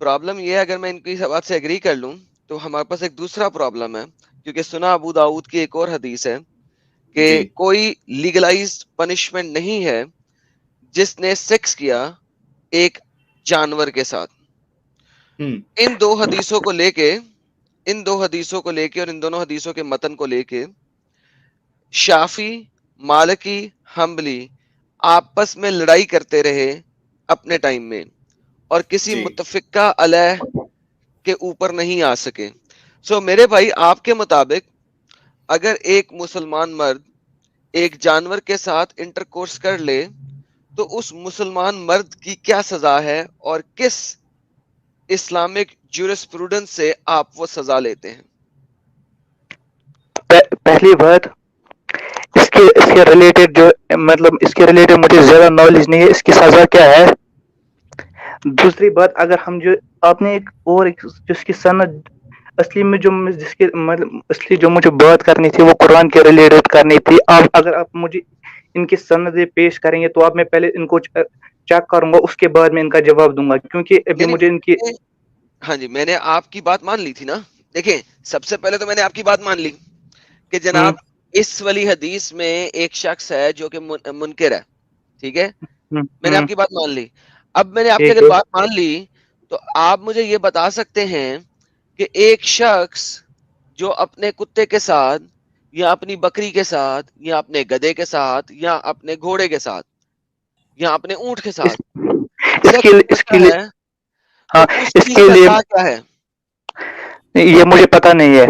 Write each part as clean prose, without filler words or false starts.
Problem یہ ہے، اگر میں ان کی بات سے ایگری کر لوں تو ہمارے پاس ایک دوسرا پرابلم ہے، کیونکہ سنا ابو داؤد کی ایک اور حدیث ہے کہ کوئی لیگلائزڈ پنشمنٹ نہیں ہے جس نے سیکس کیا ایک جانور کے ساتھ. ان دو حدیثوں کو لے کے اور ان دونوں حدیثوں کے متن کو لے کے شافی، مالکی، حنبلی آپس میں لڑائی کرتے رہے اپنے ٹائم میں، اور کسی متفقہ علیہ کے اوپر نہیں آ سکے. سو میرے بھائی، آپ کے مطابق اگر ایک مسلمان مرد ایک جانور کے ساتھ انٹرکورس کر لے تو اس مسلمان مرد کی کیا سزا ہے، اور کس اسلامک جورسپروڈنس سے آپ وہ سزا لیتے ہیں؟ پہلی بات، اس کے ریلیٹڈ جو مطلب اس کے ریلیٹڈ مجھے زیادہ نالج نہیں ہے اس کی سزا کیا ہے. دوسری بات، اگر ہم جو آپ نے ایک اور جس کی سند اصلی میں جو جس کے مطلب اصلی جو مجھے بات کرنی تھی وہ قرآن کے ریلیٹڈ کرنی تھی. اگر آپ مجھے ان کی سندیں پیش کریں گے تو آپ میں پہلے ان کو چیک کروں گا، اس کے بعد میں ان کا جواب دوں گا، کیونکہ ابھی یعنی مجھے ان کی ہاں جی، میں نے آپ کی بات مان لی تھی نا. دیکھیں، سب سے پہلے تو میں نے آپ کی بات مان لی کہ جناب اس والی حدیث میں ایک شخص ہے جو کہ منکر ہے، ٹھیک ہے، میں نے آپ کی بات مان لی. اب میں نے آپ کی ٹھیک اگر ہے. بات مان لی تو آپ مجھے یہ بتا سکتے ہیں کہ ایک شخص جو اپنے کتے کے ساتھ یا اپنی بکری کے ساتھ یا اپنے گدھے کے ساتھ یا اپنے گھوڑے کے ساتھ یا اپنے اونٹ کے اس ساتھ اس کے سیکس اس کرتا کے لیے ہے ہاں، تو اس اس کی کے لیے سزا کیا ہے؟ یہ مجھے پتا نہیں ہے،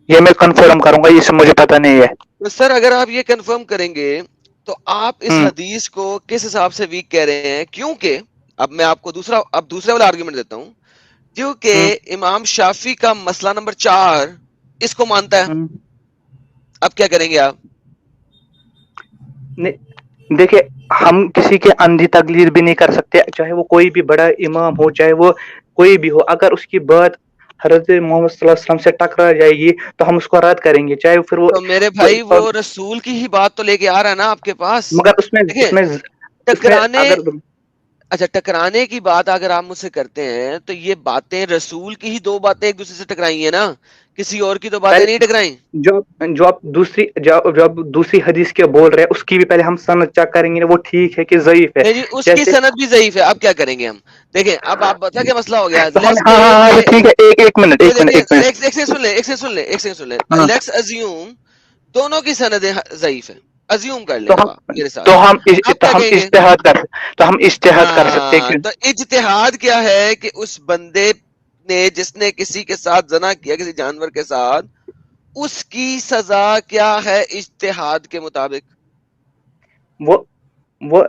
یہ میں کنفرم کروں گا، یہ مجھے پتا نہیں ہے. تو سر اگر آپ یہ کنفرم کریں گے تو آپ اس ہوں حدیث کو کس حساب سے ویک کہہ رہے ہیں؟ کیونکہ اب میں آپ کو دوسرے والا آرگومنٹ دیتا ہوں. ہوں کیونکہ امام شافی کا مسئلہ نمبر 4 اس کو مانتا ہے. ہوں. اب کیا کریں گے آپ؟ دیکھیں، ہم کسی کے اندھی تقلید بھی نہیں کر سکتے، چاہے وہ کوئی بھی بڑا امام ہو، چاہے وہ کوئی بھی ہو. اگر اس کی بات حضرت محمد صلی اللہ علیہ وسلم سے ٹکرا جائے گی تو ہم اس کو رد کریں گے، چاہے پھر وہ تو میرے بھائی وہ رسول کی ہی بات تو لے کے آ رہا ہے نا آپ کے پاس. مگر دیکھیں، اس میں ٹکرانے اگر اچھا ٹکرانے کی بات اگر آپ مجھ سے کرتے ہیں تو یہ باتیں رسول کی ہی دو باتیں ایک دوسرے سے ٹکرائی ہیں نا، کسی اور کی تو باتیں نہیں ٹکرائیں. جو آپ دوسری حدیث کے بول رہے ہیں اس کی بھی پہلے ہم سند چیک کریں گے وہ ٹھیک ہے کہ ضعیف ہے. نہیں جی، اس کی جیسے سند بھی ضعیف ہے. اب کیا کریں گے ہم؟ دیکھیں، اب آپ بتا کیا مسئلہ ہو گیا. تو ہم لیٹس ہاں ہاں ہاں ٹھیک ہے، ایک منٹ ایک منٹ ایک منٹ. ایک سیکنڈ سن لیں. ہاں لیٹس ازیوم دونوں کی سندیں ضعیف ہیں. ازیوم کر لیں تو اب ہم آپ میرے ساتھ. تو ہم آپ کیا کہیں گے؟ اجتہاد کر سکتے ہیں ہاں، تو اجتہاد کیا ہے کہ اس بندے نے جس نے کسی کے ساتھ زنا کیا، کسی جانور کے ساتھ، اس کی سزا کیا ہے اجتہاد کے مطابق؟ وہ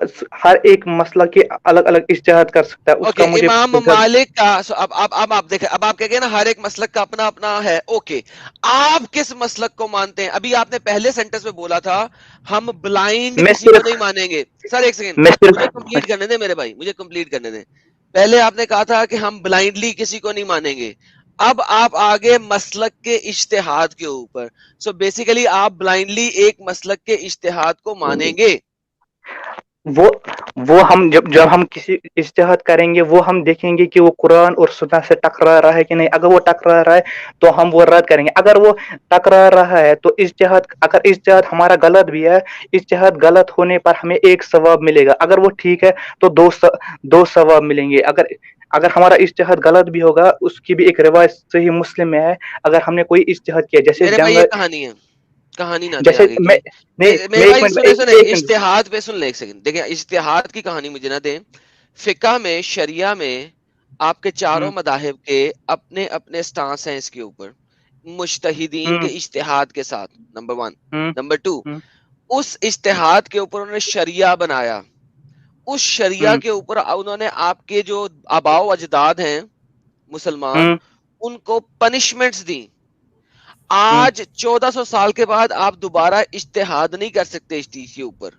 ہر ایک مسئلہ کے الگ الگ اجتہاد کر سکتا ہے، اس اوکے، کا مجھے امام مالک کا اب آپ دیکھیں، اب آپ کہیں نا ہر ایک مسلک کا اپنا اپنا ہے. اوکے، آپ کس مسلک کو مانتے ہیں؟ ابھی آپ نے پہلے سینٹنس میں بولا تھا ہم بلائنڈ میں کسی کو صرف نہیں مانیں گے. سر ایک سیکنڈ، میں مجھے صرف کمپلیٹ کرنے دیں میرے بھائی، مجھے کمپلیٹ کرنے دیں. پہلے آپ نے کہا تھا کہ ہم بلائنڈلی کسی کو نہیں مانیں گے. اب آپ آگے مسلک کے اجتہاد کے اوپر. سو بیسیکلی آپ بلائنڈلی ایک مسلک کے اجتہاد کو مانیں گے. وہ ہم جب ہم کسی اجتہاد کریں گے وہ ہم دیکھیں گے کہ وہ قرآن اور سنت سے ٹکرا رہا ہے کہ نہیں. اگر وہ ٹکرا رہا ہے تو ہم وہ رد کریں گے. اگر وہ ٹکرا رہا ہے تو اگر اجتہاد ہمارا غلط بھی ہے، اجتہاد غلط ہونے پر ہمیں ایک ثواب ملے گا. اگر وہ ٹھیک ہے تو دو ثواب ملیں گے. اگر ہمارا اجتہاد غلط بھی ہوگا، اس کی بھی ایک روایت صحیح مسلم میں ہے، اگر ہم نے کوئی اجتہاد کیا جیسے میرے بھائی جنگ، یہ کہانی ہے، کہانی نہ دیں جیسے آگے کی. میرے ایک بھائی منٹ سنیں ایک منٹ اجتہاد پہ سن لیں ایک سیکنڈ. دیکھیں، اجتہاد کی کہانی مجھے نہ دیں. فقہ میں، شریعہ میں آپ کے چاروں مذاہب کے اپنے اپنے سٹانس ہیں اس کے اوپر، مجتہدین کے اجتہاد کے ساتھ. نمبر 1. نمبر 2، اس اجتہاد کے اوپر انہوں نے شریعہ بنایا. اس شریعہ کے اوپر انہوں نے آپ کے جو آباء و اجداد ہیں مسلمان، ان کو پنشمنٹس دی. آج 1400 سال کے بعد آپ دوبارہ اجتہاد نہیں کر سکتے اس چیز کے اوپر.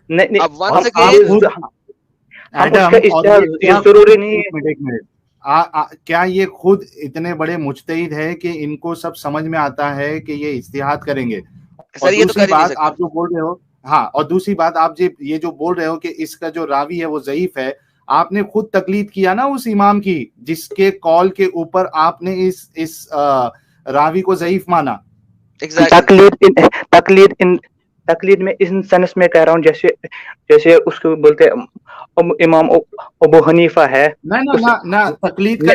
نہیں نہیں، اب ونس آپ اگین خود ہم اس کا ایڈم اور اجتہاد کیا ضروری نہیں ہے. ایک منٹ، کیا یہ خود اتنے بڑے مجتہد ہے کہ ان کو سب سمجھ میں آتا ہے کہ یہ اجتہاد کریں گے؟ اور سر یہ تو دوسری کر ہی نہیں بات سکتے. آپ جو بول رہے ہو، ہاں، اور دوسری بات آپ یہ جو بول رہے ہو کہ اس کا جو راوی ہے وہ ضعیف ہے، آپ نے خود تقلید کیا نا اس امام کی جس کے کال کے اوپر آپ نے اس راوی کو ضعیف مانا. تقلید میں اس سینس میں کہہ رہا ہوں جیسے اس کو بولتے ہیں امام ابو حنیفہ ہے. نہ تقلید کا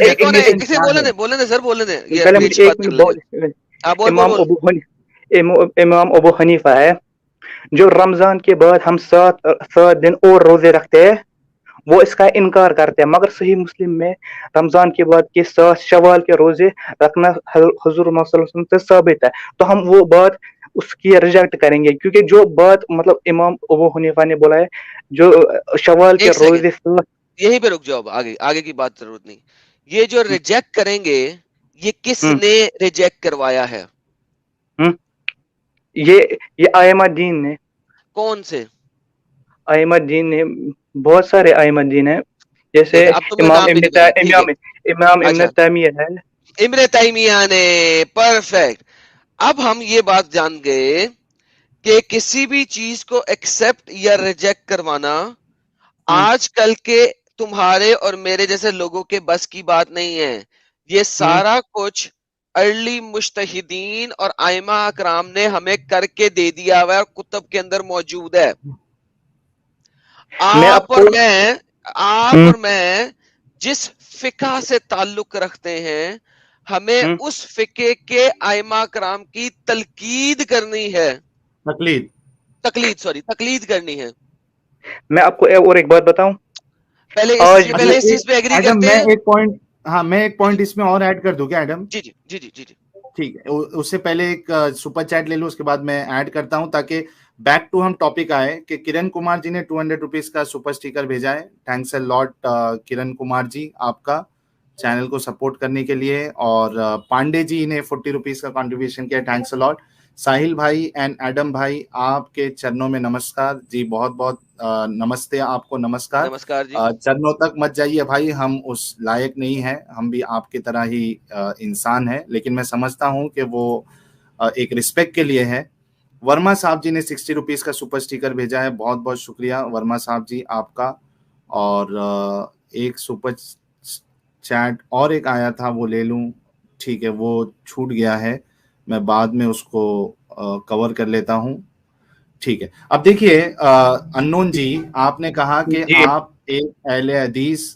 امام ابو حنیفہ ہے جو رمضان کے بعد ہم 7 دن اور روزے رکھتے ہیں, وہ اس کا انکار کرتے ہیں, مگر صحیح مسلم میں رمضان کے بعد کے 7 شوال کے روزے رکھنا حضور صلی اللہ علیہ وسلم سے ثابت ہے. تو ہم وہ بات اس کی ریجیکٹ کریں گے, کیونکہ جو بات مطلب امام ابو حنیفہ نے بولا ہے جو شوال کے روزے, یہیں پہ رک جاؤ, آگے کی بات ضرورت نہیں. یہ جو ریجیکٹ کریں گے یہ کس نے ریجیکٹ کروایا ہے؟ یہ ائمہ دین نے. کون سے ائمہ دین نے؟ بہت سارے ائمہ دین ہیں, جیسے امام ابن تیمیہ ہے. ابن تیمیہ نے, پرفیکٹ. اب ہم یہ بات جان گئے کہ کسی بھی چیز کو ایکسپٹ یا ریجیکٹ کروانا آج کل کے تمہارے اور میرے جیسے لوگوں کے بس کی بات نہیں ہے. یہ سارا کچھ ارلی مجتہدین اور ائمہ اکرام نے ہمیں کر کے دے دیا ہوا ہے اور کتب کے اندر موجود ہے. آپ اور میں جس فقہ سے تعلق رکھتے ہیں ہمیں اس فقہ کے ائمہ کرام کی تلقید کرنی ہے. تقلید کرنی ہے. میں آپ کو اور ایک بات بتاؤں, پہلے اس چیز پہ ایگری کرتے ہیں. میں ایک پوائنٹ اس میں اور ایڈ کر دوں کیا ایڈم؟ جی جی جی جی جی ٹھیک ہے. اس سے پہلے ایک سپر چیٹ لے لوں, اس کے بعد میں ایڈ کرتا ہوں تاکہ بیک ٹو ہم ٹاپک آئے. کہ کرن کمار جی نے 200 روپیز کا سپر اسٹیکر بھیجا ہے. تھینکس اے لاٹ کرن کمار جی آپ کا چینل کو سپورٹ کرنے کے لیے. اور پانڈے جی نے 40 روپیز کا کنٹریبیوشن کیا. تھینکس اے لاٹ. ساحل بھائی اینڈ ایڈم بھائی آپ کے چرنوں میں نمسکار جی, بہت بہت نمستے آپ کو. نمسکار جی. چرنوں تک مت جائیے بھائی, ہم اس لائق نہیں ہیں, ہم بھی آپ کی طرح ہی انسان ہیں, لیکن میں سمجھتا ہوں کہ وہ ایک رسپیکٹ کے لیے ہے. ورما صاحب جی نے 60 روپیز کا سپر اسٹیکر بھیجا ہے. بہت بہت شکریہ ورما صاحب جی آپ کا. اور ایک سپر چیٹ اور ایک آیا تھا, وہ لے لوں. ٹھیک ہے, وہ چھوٹ گیا ہے, میں بعد میں اس کو کور کر لیتا ہوں. ٹھیک ہے. اب دیکھیے انون جی, آپ نے کہا کہ آپ ایک اہل حدیث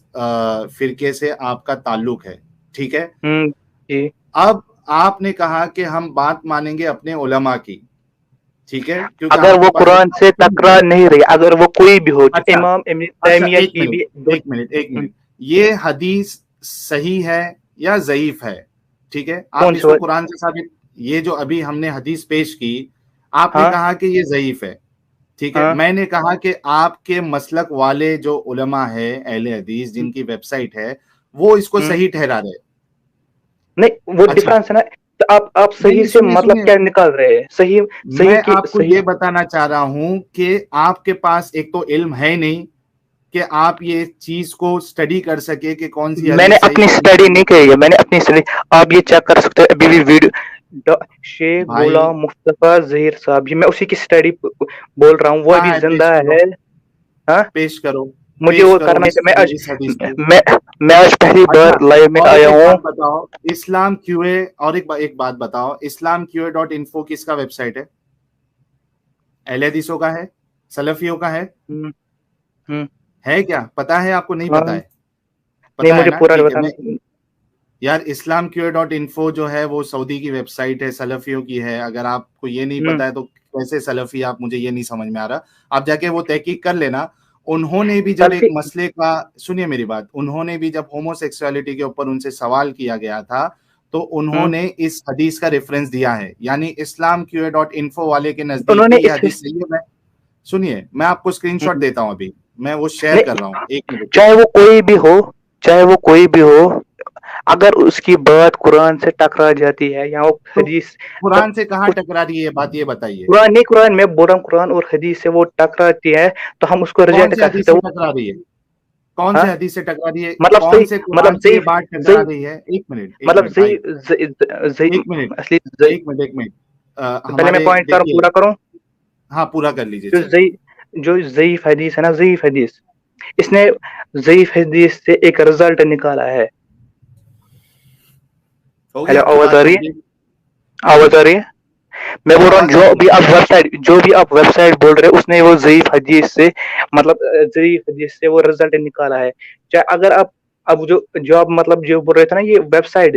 فرقے سے آپ کا تعلق ہے. ٹھیک ہے. اب آپ نے کہا کہ ہم بات مانیں گے اپنے علماء کی. ٹھیک ہے, کیونکہ اگر وہ قرآن سے ٹکرا نہیں رہی, اگر وہ کوئی بھی ہو, امام ابن تیمیہ کی بھی. ایک منٹ, یہ حدیث صحیح ہے یا ضعیف ہے؟ ٹھیک ہے, آپ اس کو قرآن سے ثابت. یہ جو ابھی ہم نے حدیث پیش کی, آپ نے کہا کہ یہ ضعیف ہے. ٹھیک ہے, میں نے کہا کہ آپ کے مسلک والے جو علماء ہے اہل حدیث جن کی ویب سائٹ ہے وہ اس کو صحیح ٹھہرا رہے. نہیں, وہ ڈفرنس ہے نا. آپ صحیح سے مطلب کیا نکال رہے ہیں؟ صحیح میں آپ کو یہ بتانا چاہ رہا ہوں کہ آپ کے پاس ایک تو علم ہے نہیں کہ آپ یہ چیز کو اسٹڈی کر سکے کہ کون سی. میں نے اپنی اسٹڈی نہیں کی ہے, میں نے اپنی اسٹڈی, آپ یہ چیک کر سکتے ہیں ابھی بھی ویڈیو. شیخ غلام مصطفیٰ ظہیر صاحب جی, میں اسی کی اسٹڈی بول رہا ہوں, وہ ابھی زندہ ہے. ہاں پیش کرو, مجھے وہ کرنا ہے. میں آج پہلی بار لائیو میں آیا ہوں. بتاؤ اسلام کیو اے, اور ایک بات بتاؤ, islamqa.info کس کا ویب سائٹ ہے؟ اہل حدیثوں کا ہے, سلفیوں کا ہے کیا پتا ہے آپ کو؟ نہیں پتا ہے؟ نہیں, مجھے پورا بتانا یار. islamqa.info جو ہے وہ سعودی کی ویب سائٹ ہے, سلفیوں کی ہے. اگر آپ کو یہ نہیں پتا ہے تو کیسے سلفی آپ, مجھے یہ نہیں سمجھ میں آ رہا. آپ جا کے وہ تحقیق کر لینا. انہوں نے بھی جب ایک مسئلے کا, سنیے میری بات, انہوں نے بھی جب ہومو سیکسولیٹی کے اوپر ان سے سوال کیا گیا تھا تو انہوں نے اس حدیث کا ریفرنس دیا ہے. یعنی islamqa.info والے کے نزدیک یہ حدیث صحیح ہے. سنیے, میں آپ کو اسکرین شاٹ دیتا ہوں, ابھی میں وہ شیئر کر رہا ہوں. ایک منٹ. چاہے وہ کوئی بھی ہو, اگر اس کی بات قرآن سے ٹکرا جاتی ہے یا وہ حدیث, قرآن سے کہاں ٹکرا رہی ہے بات, یہ بتائیے. قرآن میں بول رہا ہوں, قرآن اور حدیث سے وہ ٹکراتی ہے تو ہم اس کو ریجیکٹ کر سکتے ہیں. ٹکرا رہی ہے کون سے حدیث سے ٹکرا رہی ہے؟ مطلب کون سے قرآن سے بات ٹکرا رہی ہے؟ ایک منٹ, پہلے میں پوائنٹ پورا کروں. ہاں پورا کر لیجیے. جو ضعیف حدیث ہے نا, ضعیف حدیث اس نے ضعیف حدیث سے ایک رزلٹ نکالا ہے. ہیلو آواز آ رہی ہے؟ آواز آ رہی ہے؟ میں بول رہا ہوں جو بھی آپ ویب سائٹ بول رہے اس نے وہ ضعیف حدیث سے مطلب ضعیف حدیث سے وہ رزلٹ نکالا ہے. چاہے اگر آپ اب جو آپ مطلب جو بول رہے تھے نا یہ ویب سائٹ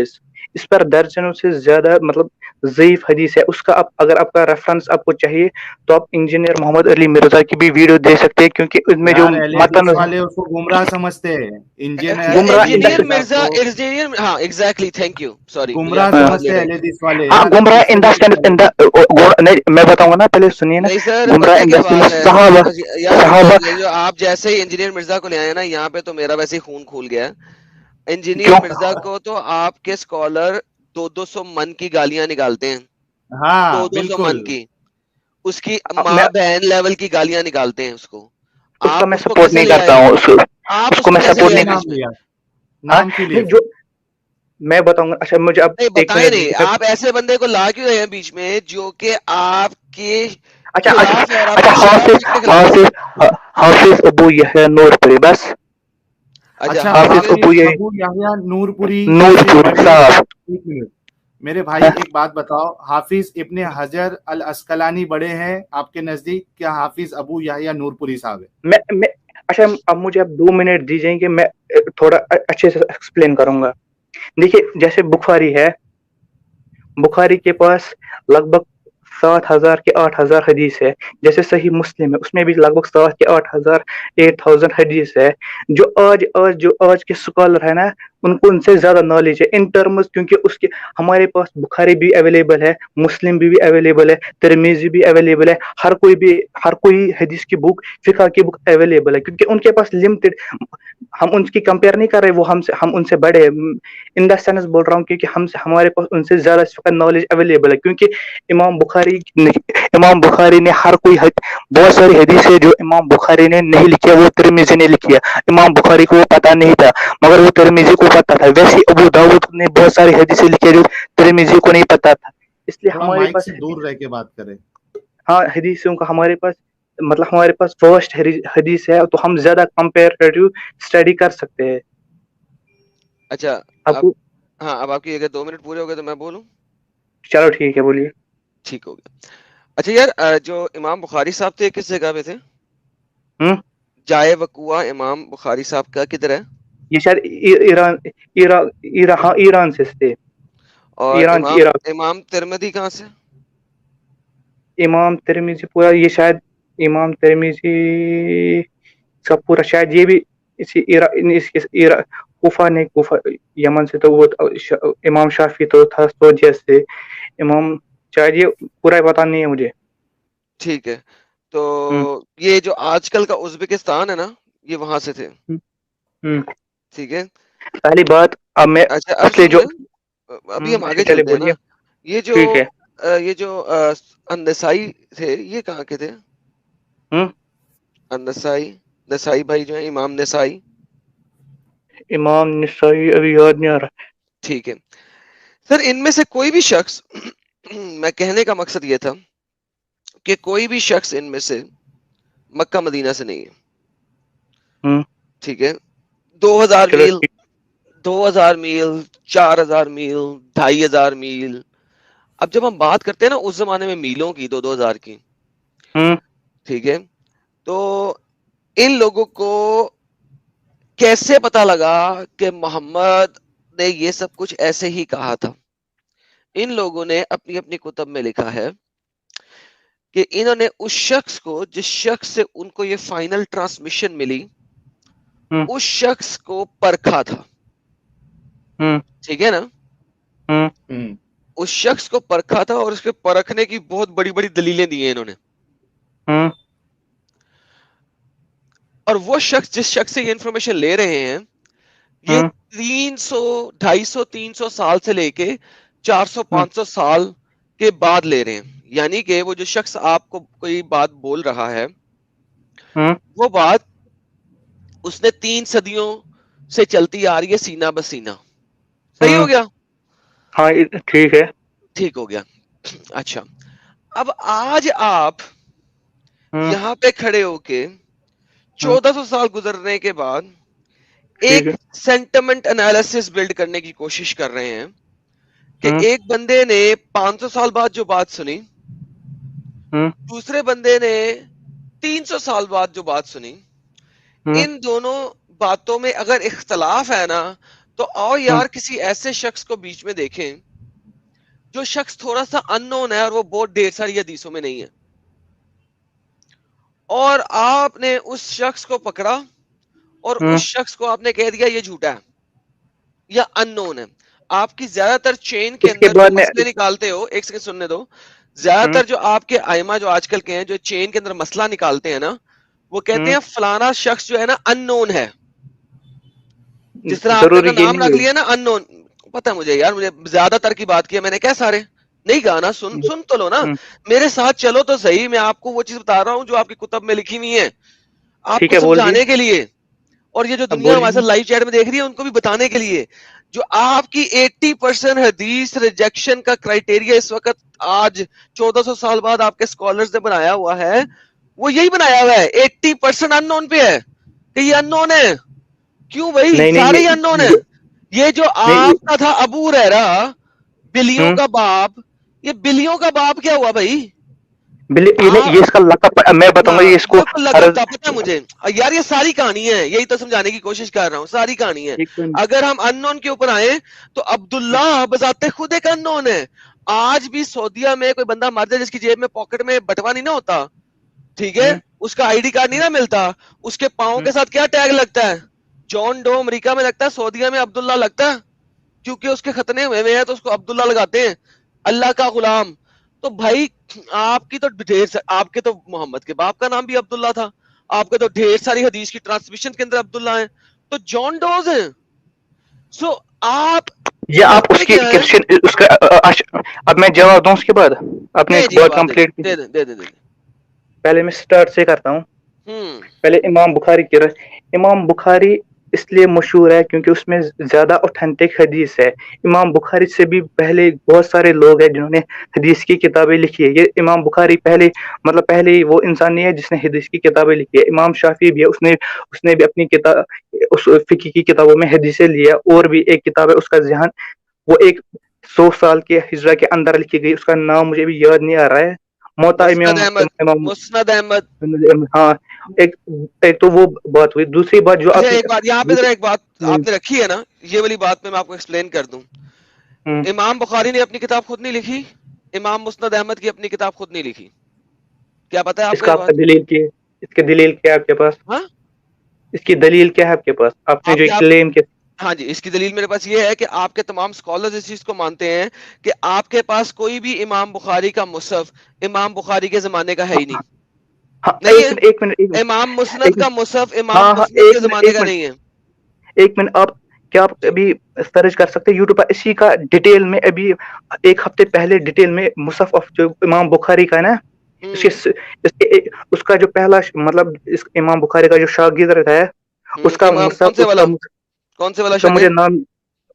اس پر درجنوں سے زیادہ مطلب ضعیف حدیث ہے. اس کا اگر آپ کا ریفرنس آپ کو چاہیے تو آپ انجینئر محمد علی مرزا کی بھی ویڈیو دے سکتے ہیں کیونکہ ان میں جو یار اہل حدیث متن والے اس کو گمراہ سمجھتے ہیں. انجینئر مرزا انجینئر ہاں ایگزیکٹلی تھینک یو سوری گمراہ سمجھتے ہیں اہل حدیث والے. ہاں گمراہ میں بتاؤں گا نا پہلے سنیے نا. نہیں سر گمراہ پتہ کیا بات ہے یار صحابہ جو آپ جیسے ہی انجینئر مرزا کو لے آئے نا یہاں پہ تو میرا ویسے ہی خون کھول گیا. انجینئر کیوں مرزا کو تو آپ کے اسکالر 200 من کی گالیاں نکالتے ہیں. ہاں 200 من بالکل. کی اس کی ماں بہن لیول کی گالیاں نکالتے ہیں اس کو. اس کا آپ میں اس کو سپورٹ کیسے نہیں لے کرتا آئے؟ ہوں. آپ اس اس کو کو میں کیسے سپورٹ لے آئے نہیں نام بیچ میں؟ لیا ہاں نام کیوں لیے نہیں جو میں بتاؤں گا. اچھا مجھے اب نہیں ایک بتائیں نہیں منٹ. آپ ایسے بندے کو لا کیوں رہے ہیں بیچ میں جو کہ آپ کے اچھا خلاف ہے اور آپ کی شرافت کے خلاف ہے. حافظ ابو یحییٰ نور پوری بس. اچھا حافظ ابو یحییٰ نور پوری نور سے پوری بڑے. صاحب. ایک منٹ میرے بھائی ایک بات بتاؤ, حافظ ابن حجر الاسقلانی بڑے ہیں آپ کے نزدیک کیا حافظ ابو یحییٰ نور پوری صاحب ہے؟ اچھا اب مجھے اب 2 منٹ دیجیے کہ میں تھوڑا اچھے سے ایکسپلین کروں گا. دیکھیے جیسے بخاری ہے, بخاری کے پاس لگ بھگ 7,000 کے 8,000 حدیث ہے. جیسے صحیح مسلم ہے اس میں بھی لگ بھگ 7 کے 8,000 حدیث ہے. جو آج کے اسکالر ہے نا ان کو ان سے زیادہ نالج ہے ان ٹرمز, کیونکہ اس کے ہمارے پاس بخاری بھی اویلیبل ہے, مسلم بھی اویلیبل ہے, ترمذی بھی اویلیبل ہے. ہر کوئی حدیث کی بک, فقہ کی بک اویلیبل ہے کیونکہ ان کے پاس لمیٹڈ. ہم ان کی کمپیئر نہیں کر رہے, وہ ہم ان سے بڑے ان دا سینس بول رہا ہوں کیونکہ ہمارے پاس ان سے زیادہ نالج اویلیبل ہے. کیونکہ امام بخاری نے بہت ساری حدیث ہے جو امام بخاری نے نہیں لکھی ہے وہ ترمذی نے لکھی ہے. امام بخاری کو وہ پتا نہیں تھا مگر وہ ترمذی کو پتا تھا. ویسے ابو داؤد نے بہت ساری حدیثیں لکھی ہے جو ترمذی کو نہیں پتا تھا. اس لیے تھوڑا ہمارے مائک پاس سے دور رہ کے بات کریں. ہاں حدیثوں کا ہمارے پاس فرسٹ حدیث ہے تو ہم زیادہ کمپیریٹیو اسٹڈی کر سکتے ہیں. اچھا آپ اب کو ہاں اب آپ کی اگر 2 منٹ پورے ہو گئے تو میں بولوں. چلو ٹھیک ہے بولیے. ٹھیک ہو گیا. اچھا یار جو امام بخاری صاحب تھے کس جگہ پہ تھے؟ جائے وقوع امام بخاری صاحب کا کدھر ہے؟ یہ شاید ایران سے تھے. اور ایران کی عراق. امام ترمذی کہاں سے؟ امام ترمذی پورا یہ شاید امام ترمذی کا پورا شاید یہ بھی کوفہ یمن سے تو وہ امام شافی تو تھا سعودیہ سے. امام شاید یہ پورا پتا نہیں ہے مجھے. ٹھیک ہے تو یہ جو آج کل کا ازبکستان ہے نا یہ وہاں سے تھے. ٹھیک ہے پہلی بات اب میں اچھا اب اصلی جو ابھی ہم اچھا آگے چلے چلتے ہیں نا. بولیے. یہ ٹھیک ہے. جو النسائی تھے یہ کہاں کے تھے؟ نسائی بھائی جو ہیں امام نسائی. امام نسائی ابھی یاد نہیں آ رہا. ٹھیک ہے سر ان میں سے کوئی بھی شخص میں کہنے کا مقصد یہ تھا کہ کوئی بھی شخص ان میں سے مکہ مدینہ سے نہیں ہے. ٹھیک ہے 2,000 چلو میل 2,000 میل 4,000 میل 2,500 میل. اب جب ہم بات کرتے ہیں نا اس زمانے میں میلوں کی 2,000 کی. ٹھیک ہے تو ان لوگوں کو کیسے پتا لگا کہ محمد نے یہ سب کچھ ایسے ہی کہا تھا؟ ان لوگوں نے اپنی اپنی کتب میں لکھا ہے کہ انہوں نے اس شخص کو جس شخص سے ان کو یہ فائنل ٹرانسمیشن ملی اس شخص کو پرکھا تھا. ٹھیک ہے نا اس شخص کو پرکھا تھا اور اس کے پرکھنے کی بہت بڑی بڑی دلیلیں دی ہیں انہوں نے. اور وہ شخص جس شخص سے یہ انفارمیشن لے رہے ہیں یہ 300 سال سے لے کے 400-500 سال کے بعد لے رہے ہیں. یعنی کہ وہ جو شخص آپ کو کوئی بات بول رہا ہے وہ بات اس نے 3 صدیوں سے چلتی آ رہی ہے سینہ بسینہ. صحیح ہو گیا؟ ہاں ٹھیک ہے. ٹھیک ہو گیا. اچھا اب آج آپ یہاں پہ کھڑے ہو کے 1400 سال گزرنے کے بعد ایک سینٹیمنٹ انالیسس بلڈ کرنے کی کوشش کر رہے ہیں کہ ایک بندے نے 500 سال بعد جو بات سنی, دوسرے بندے نے 300 سال بعد جو بات سنی, ان دونوں باتوں میں اگر اختلاف ہے نا تو آؤ یار کسی ایسے شخص کو بیچ میں دیکھیں جو شخص تھوڑا سا ان نون ہے اور وہ بہت ڈھیر ساری حدیثوں میں نہیں ہے, اور آپ نے اس شخص کو پکڑا اور اس شخص کو آپ نے کہہ دیا یہ جھوٹا ہے یا ان نون ہے. آپ کی زیادہ تر چین کے اندر جو مسئلے نکالتے ہو, ایک سیکنڈ سننے دو, زیادہ تر جو آپ کے ائمہ جو آج کل کے ہیں جو چین کے اندر مسئلہ نکالتے ہیں نا, وہ کہتے ہیں فلانا شخص جو ہے نا ان نون ہے. جس طرح آپ نے نام رکھ لیا نا ان نون, پتہ مجھے یار, مجھے زیادہ تر کی بات کیا میں نے, کیا سارے نہیں کہا نا, سن تو لو نا, میرے ساتھ چلو تو صحیح. میں آپ کو وہ چیز بتا رہا ہوں جو آپ کی کتب میں لکھی ہوئی ہے آپ کو سمجھانے کے لیے, اور یہ جو دنیا ہمارے ساتھ لائیو چیٹ میں دیکھ رہی ہے ان کو بھی بتانے کے لیے. جو آپ کی 80% حدیث ریجیکشن کا کرائٹیریا اس وقت آج 1400 سال بعد آپ کے اسکالرز نے بنایا ہوا ہے, وہ یہی بنایا ہوا ہے. 80% ان نون پہ ہے کہ یہ ان نون ہے. کیوں بھائی, سارے ہی ان نون ہے. یہ جو آپ کا تھا ابو ہریرہ بلیوں کا باپ, یہ بلیوں کا باپ کیا ہوا بھائی؟ یہ اس کا لقب میں بتاؤں گا, یہ اس کو پتا مجھے یار, یہ ساری کہانی ہے, یہی تو سمجھانے کی کوشش کر رہا ہوں, ساری کہانی ہے. اگر ہم ان نون کے اوپر آئے تو عبداللہ بذات خود ایک ان نون ہے. آج بھی سعودیہ میں کوئی بندہ مر جائے جس کی جیب میں پاکٹ میں بٹوا نہیں نہ ہوتا, ٹھیک ہے, اس کا آئی ڈی کارڈ نہیں نہ ملتا, اس کے پاؤں کے ساتھ کیا ٹیگ لگتا ہے؟ جان ڈو امریکہ میں لگتا ہے, سعودیہ میں عبداللہ لگتا ہے, کیونکہ اس کے ختنے ہوئے ہیں تو اس کو عبداللہ لگاتے ہیں, اللہ کا غلام. تو بھائی آپ کی تو ڈھیر, آپ کے تو محمد کے باپ کا نام بھی عبداللہ تھا, آپ کے تو ڈھیر ساری حدیث کی ٹرانسمیشن کے اندر عبداللہ ہیں, تو جان ڈوز ہیں. سو آپ یہ آپ اس کی اس کا, اب میں جواب دوں اس کے بعد اپنے بات کمپلیٹ. پہلے میں سٹارٹ سے کرتا ہوں. پہلے امام بخاری کی امام بخاری اس لیے مشہور ہے کیونکہ اس میں زیادہ اوتھینٹک حدیث ہے. امام بخاری سے بھی پہلے بہت سارے لوگ ہیں جنہوں نے حدیث کی کتابیں لکھی ہے. یہ امام بخاری پہلے وہ انسان نہیں ہے جس نے حدیث کی کتابیں لکھی ہے. امام شافعی بھی ہے, اس نے بھی اپنی کتاب, اس فقہ کی کتابوں میں حدیثیں لیا. اور بھی ایک کتاب ہے اس کا ذہن, وہ ایک 100 سال کے ہجرہ کے اندر لکھی گئی, اس کا نام مجھے بھی یاد نہیں آ رہا ہے. مسند احمد. ہاں, ایک تو وہ بات ہوئی. دوسری بات جو یہاں پہ ذرا ایک بات آپ نے رکھی ہے نا, یہ والی بات میں آپ کو ایکسپلین کر دوں. امام بخاری نے اپنی کتاب خود نہیں لکھی, امام مسند احمد کی اپنی کتاب خود نہیں لکھی. کیا پتا ہے آپ کو؟ دلیل کی, اس کی دلیل کیا ہے آپ کے پاس؟ اس کی دلیل کیا ہے آپ کے پاس؟ آپ نے جو کلیم کیا؟ ہاں جی, اس کی دلیل میرے پاس یہ ہے کہ آپ کے تمام اسکالرز اس چیز کو مانتے ہیں کہ آپ کے پاس کوئی بھی امام بخاری کا مصحف امام بخاری کے زمانے کا ہے ہی نہیں. ایک منٹ, امام مسند کا مصحف امام مسند کے زمانے کا نہیں ہے. ایک منٹ, کیا آپ ابھی سرچ کر سکتے یوٹیوب پر اسی کا ڈیٹیل میں, ابھی ایک ہفتے پہلے ڈیٹیل میں مصحف جو امام بخاری کا ہے نا, اس کا جو پہلا مطلب اس امام بخاری کا جو شاگرد ہے, اس کا مصحف, کون سے والا مجھے نام,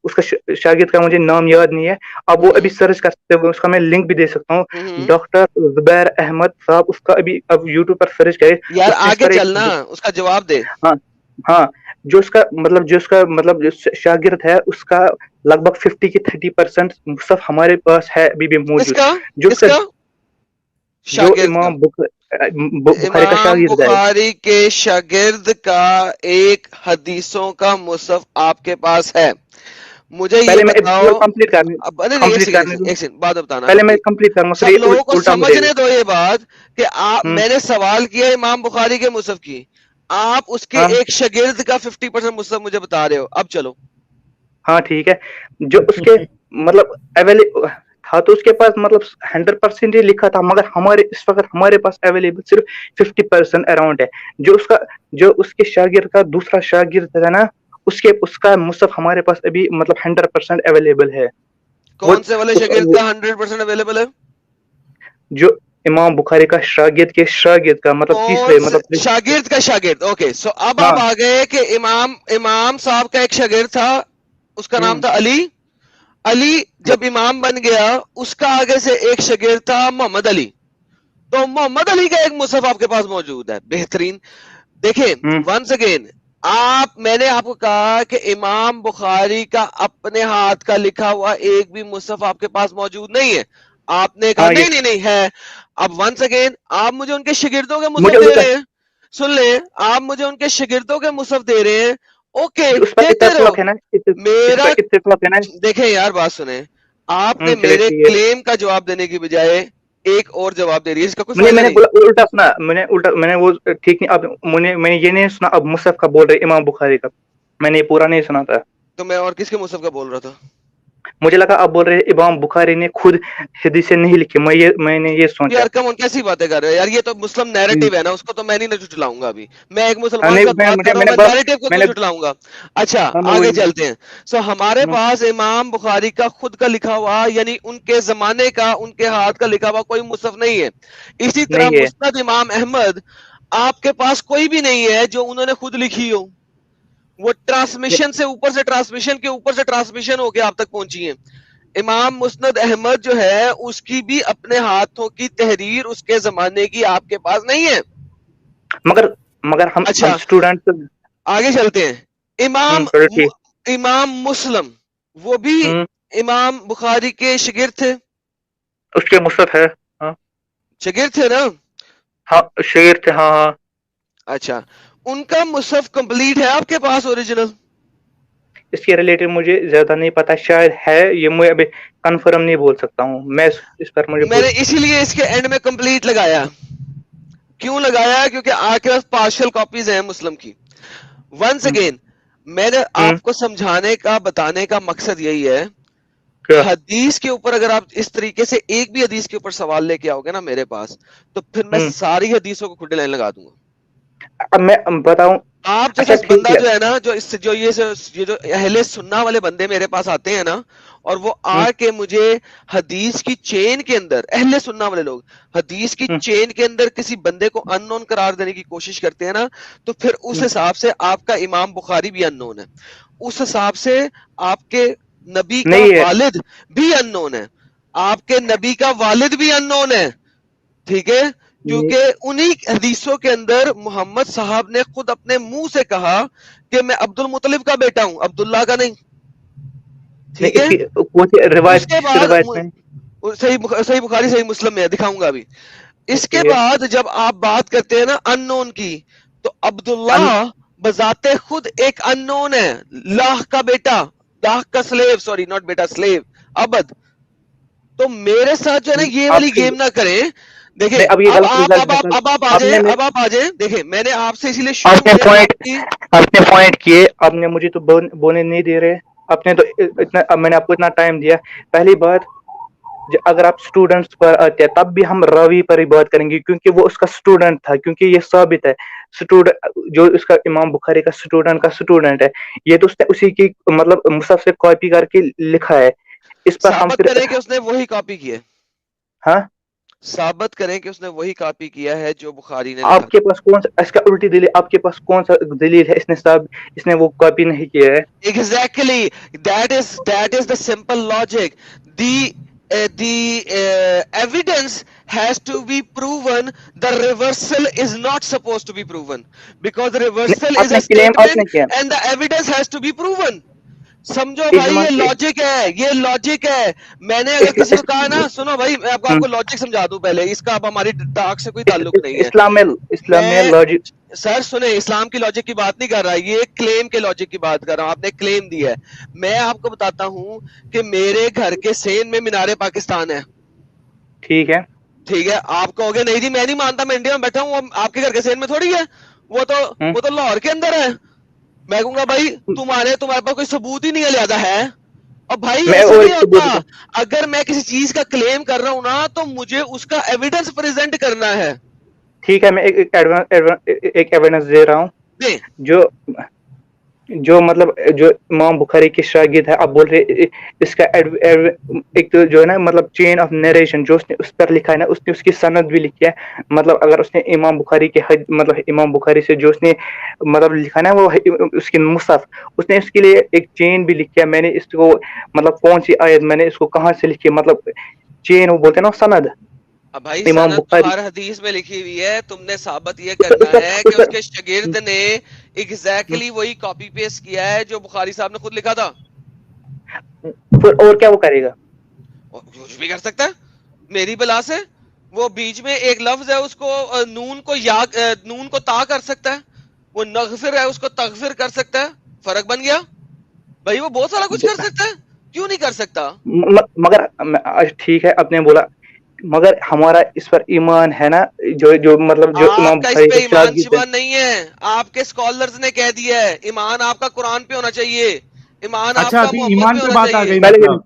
اس کا شاگرد کا مجھے نام یاد نہیں ہے. اب وہ ابھی سرچ کر سکتے ہو, اس کا میں لنک بھی دے سکتا ہوں. ڈاکٹر زبیر احمد صاحب, اس کا ابھی اب یوٹیوب پر سرچ کرے. یار آگے چلنا, اس کا جواب دے. ہاں, جو اس کا مطلب جو شاگرد ہے, اس کا لگ بھگ 50 کی 30% مصحف ہمارے پاس ہے ابھی بھی موجود. جو امام بخاری کے شاگرد کا ایک حدیثوں کا مصحف آپ کے پاس ہے. مجھے یہ بتاؤ, بات بتانا, پہلے میں کمپلیٹ کروں. سب لوگوں کو سمجھنے دو یہ بات کہ آپ, میں نے سوال کیا امام بخاری کے مصحف کی, آپ اس کے ایک شاگرد کا 50% مصحف مجھے بتا رہے ہو. اب چلو. ہاں ٹھیک ہے, جو اس کے مطلب اویلیبل تھا تو اس کے پاس مطلب 100% ہی لکھا تھا, مگر اس وقت ہمارے پاس اویلیبل صرف 50% اراؤنڈ ہے. جو اس کے شاگرد کا دوسرا شاگرد ہے نا, اس کا مصحف ہمارے پاس ابھی مطلب 100% اویلیبل ہے. کون سے والے شاگرد کا 100% اویلیبل ہے؟ جو امام بخاری کا شاگرد کا مطلب تیسرے مطلب شاگرد کا شاگرد. اوکے, سو اب آپ آ گئے کہ امام صاحب کا ایک شاگرد تھا, اس کا نام تھا علی. علی جب امام بن گیا, اس کا آگے سے ایک شاگرد تھا محمد علی. تو محمد علی کا ایک مصحف آپ کے پاس موجود ہے, بہترین. دیکھیں ونس اگین میں نے آپ کو کہا کہ امام بخاری کا اپنے ہاتھ کا لکھا ہوا ایک بھی مصحف آپ کے پاس موجود نہیں ہے. آپ نے کہا نہیں نہیں نہیں ہے. اب ونس اگین آپ مجھے ان کے شاگردوں کے مصحف دے رہے ہیں. سن لیں, آپ مجھے ان کے شاگردوں کے مصحف دے رہے ہیں, اوکے دیتے رہو. میرا دیکھیں یار بات سنیں, آپ نے میرے کلیم کا جواب دینے کی بجائے ایک اور جواب دے رہی ہے, اس کا کوئی فائدہ نہیں. الٹا سنا, میں نے وہ ٹھیک نہیں, اب میں نے یہ نہیں سنا اب مصحف کا بول رہے امام بخاری کا, میں نے یہ پورا نہیں سنا تھا. تو میں اور کس کے مصحف کا بول رہا تھا؟ مجھے لگا آپ بول رہے امام بخاری نے خود حدیثیں نہیں لکھی, میں نے یہ سوچا. یار کم کیسی باتیں کر رہے ہو یار, یہ تو مسلم نیریٹو ہے نا, اس کو تو میں نہیں جھٹلاؤں گا. ابھی میں ایک مسلمان سے بات کر رہا ہوں, میں نیریٹو کو تو جھٹلاؤں گا. اچھا آگے چلتے ہیں. سو ہمارے پاس امام بخاری کا خود کا لکھا ہوا, یعنی ان کے زمانے کا, ان کے ہاتھ کا لکھا ہوا کوئی مصحف نہیں ہے. اسی طرح مسند امام احمد آپ کے پاس کوئی بھی نہیں ہے جو انہوں نے خود لکھی ہو. وہ ٹرانسمیشن سے اوپر سے ٹرانسمیشن کے اوپر سے ٹرانسمیشن ہو کے آپ تک پہنچی ہیں. امام مسند احمد جو ہے اس کی بھی اپنے ہاتھوں کی تحریر اس کے زمانے کی آپ کے پاس نہیں ہے. مگر ہم اسٹوڈنٹ آگے چلتے ہیں. امام مسلم وہ بھی امام بخاری کے شاگرد تھے, اس کے مصحف ہے, شاگرد تھے نا؟ ہاں شاگرد تھے, ہاں. اچھا, ان کا مصحف کمپلیٹ ہے آپ کے پاس اوریجنل؟ اس کے ریلیٹڈ مجھے زیادہ نہیں پتا, شاید ہے, یہ میں ابھی کنفرم نہیں بول سکتا ہوں. میں اس پر میں نے اسی لیے اس کے اینڈ میں کمپلیٹ لگایا. کیوں لگایا؟ کیونکہ آپ کے پاس پارشل کاپیز ہیں مسلم کی. ونس اگین میں نے آپ کو سمجھانے کا, بتانے کا مقصد یہی ہے, حدیث کے اوپر اگر آپ اس طریقے سے ایک بھی حدیث کے اوپر سوال لے کے آؤ گے نا میرے پاس, تو پھر میں ساری حدیثوں کو کھٹے لائن لگا دوں گا. اب میں بتاؤں, آپ جیسا بندہ جو ہے نا, جو یہ جو اہل سننا والے بندے میرے پاس آتے ہیں نا, اور وہ آ کے مجھے حدیث کی چین کے اندر, اہل سننا والے لوگ حدیث کی چین کے اندر کسی بندے کو ان نون قرار دینے کی کوشش کرتے ہیں نا, تو پھر اس حساب سے آپ کا امام بخاری بھی ان نون ہے, اس حساب سے آپ کے نبی کا والد بھی ان نون ہے, آپ کے نبی کا والد بھی ان نون ہے. ٹھیک ہے, کیونکہ انہی حدیثوں کے اندر محمد صاحب نے خود اپنے منہ سے کہا کہ میں عبد المطلب کا بیٹا ہوں, عبداللہ کا نہیں. ٹھیک ہے, اس کے بعد صحیح بخاری صحیح مسلم میں دکھاؤں گا ابھی. اس کے بعد جب آپ بات کرتے ہیں نا ان نون کی, تو عبداللہ بذات خود ایک ان نون ہے, لاہ کا بیٹا, لاہ کا سلیو, سوری ناٹ بیٹا, سلیو, عبد. تو میرے ساتھ جو ہے نا یہ والی گیم نہ کریں. دیکھیں اب آپ آ جائیں. دیکھیں میں نے آپ سے اسی لیے شروع آپ نے پوائنٹ کیے, آپ نے مجھے تو بولنے نہیں دے رہے. آپ نے تو اتنا, میں نے آپ کو اتنا ٹائم دیا. پہلی بات, اگر آپ اسٹوڈنٹس پر آتے ہیں تب بھی ہم راوی پر ہی بات کریں گے, کیونکہ وہ اس کا اسٹوڈنٹ تھا, کیونکہ یہ ثابت ہے جو اس کا امام بخاری کا اسٹوڈنٹ ہے, یہ تو اس نے اسی کی مطلب مصحف سے کاپی کر کے لکھا ہے. اس پر ہم ثابت کریں کہ اس نے وہی کاپی کی ہے. ہاں, ثابت کریں کہ اس نے وہی کاپی کیا ہے جو بخاری نے آپ کے پاس کون سا, اس کا الٹی دلیل آپ کے پاس کون سا دلیل ہے اس نے وہ کاپی نہیں کیا ہے؟ Exactly, that is the simple logic. The evidence has to be proven. The reversal is not supposed to be proven, because the reversal is a statement and the evidence has to be proven. سمجھو بھائی, یہ logic ہے, یہ logic ہے. میں نے اگر کسی کو کہا نا, سنو بھائی میں آپ کو لاجک سمجھا دوں پہلے, اس کا اب ہماری ٹاک سے کوئی تعلق نہیں ہے. اسلام میں لاجک, سر سنیں, اسلام کی لاجک کی بات نہیں کر رہا, یہ کلیم کے لاجک کی بات کر رہا ہوں. آپ نے کلیم دیا ہے, میں آپ کو بتاتا ہوں کہ میرے گھر کے سین میں مینار پاکستان ہے. ٹھیک ہے, ٹھیک ہے, آپ کہو گے نہیں جی میں نہیں مانتا, میں انڈیا میں بیٹھا ہوں, آپ کے گھر کے سین میں تھوڑی ہے, وہ تو لاہور کے اندر ہے. میں کہوں گا بھائی تمہارے پاس کوئی ثبوت ہی نہیں لہذا ہے. اور بھائی ایسا نہیں ہوتا, اگر میں کسی چیز کا کلیم کر رہا ہوں نا, تو مجھے اس کا ایویڈنس پریزنٹ کرنا ہے. ٹھیک ہے, میں ایک ایویڈنس دے رہا ہوں. جو مطلب جو امام بخاری کے شاگرد ہے, اب بول رہے اس کا ایک تو جو ہے نا مطلب چین آف نریشن جو اس نے اس پر لکھا ہے نا, اس نے اس کی سند بھی لکھی ہے. مطلب اگر اس نے امام بخاری کے مطلب امام بخاری سے جو اس نے مطلب لکھا نا وہ اس کی مصحف, اس نے اس کے لیے ایک چین بھی لکھی ہے. میں نے اس کو مطلب کون سی آیت, میں نے اس کو کہاں سے لکھی, مطلب چین وہ بولتے ہیں نا سند, اب بھائی امام سند تو بخاری ہر حدیث میں لکھی ہوئی ہے, تم نے ثابت یہ کرنا ہے کہ اس کے شاگرد نے ایگزیکٹلی وہی کاپی پیسٹ کیا ہے جو بخاری صاحب نے خود لکھا تھا. پھر اور کیا وہ کرے گا؟ کچھ بھی کر سکتا ہے میری بلا سے. وہ بیچ میں ایک لفظ ہے اس کو نون کو یا نون کو تا کر سکتا ہے, وہ نغفر ہے اس کو تغفر کر سکتا ہے, فرق بن گیا بھائی. وہ بہت سارا کچھ کر سکتا ہے, کیوں نہیں کر سکتا؟ مگر ٹھیک ہے آپ نے بولا, مگر ہمارا اس پر ایمان ہے نا, جو مطلب جو آپ امام کا اس بخاری پہ کے ایمان شاگرد شمان نہیں ہے, آپ کے اسکالرز نے کہہ دیا ہے ایمان آپ کا قرآن پہ ہونا چاہیے, ایمان آپ اچھا کا ابھی محمد ایمان پہ پہ ہونا بات آ چاہیے. گئی پہلے مطلب